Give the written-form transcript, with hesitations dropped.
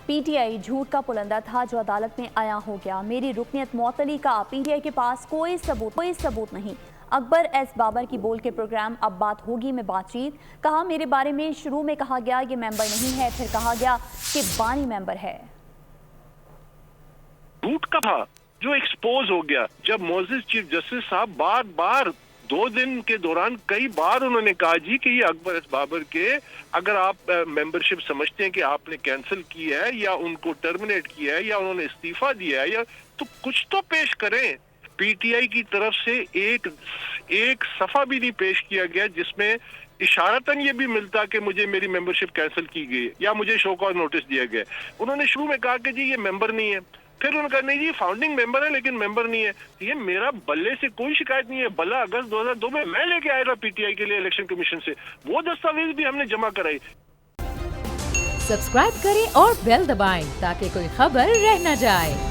P T I झूठ का पुलंदा था जो अदालत में आया हो गया। मेरी रुकनियत मुअत्तली का PTI के पास कोई सबूत नहीं। अकबर एस बाबर की बोल के प्रोग्राम अब बात होगी में बातचीत। कहा मेरे बारे में शुरू में कहा गया ये मेंबर नहीं है, फिर कहा गया कि बानी मेंबर है। झूठ का था जो एक्सपोज हो गया जब मोअज़्ज़िज़ चीफ जस्टिस साहब बार बार 2 दिन के दौरान कई बार उन्होंने कहा जी कि ये अकबर एस बाबर के अगर आप मेंबरशिप समझते हैं कि आपने कैंसिल की है या उनको टर्मिनेट किया है या उन्होंने इस्तीफा दिया है या तो कुछ तो पेश करें। PTI की तरफ से एक सफा भी नहीं पेश किया गया जिसमें इशारतन ये भी मिलता कि मुझे मेरी मेंबरशिप कैंसिल की गई या मुझे शो कॉज नोटिस दिया गया। उन्होंने शुरू में कहा कि जी ये मेंबर नहीं है, फिर उन्होंने कहा नहीं जी फाउंडिंग मेंबर है लेकिन मेंबर नहीं है। ये मेरा बल्ले से कोई शिकायत नहीं है। बल्ला अगस्त 2002 में मैं लेके आया था PTI के लिए इलेक्शन कमीशन से, वो दस्तावेज भी हमने जमा कराई। सब्सक्राइब करें और बेल दबाएं ताकि कोई खबर रह न जाए।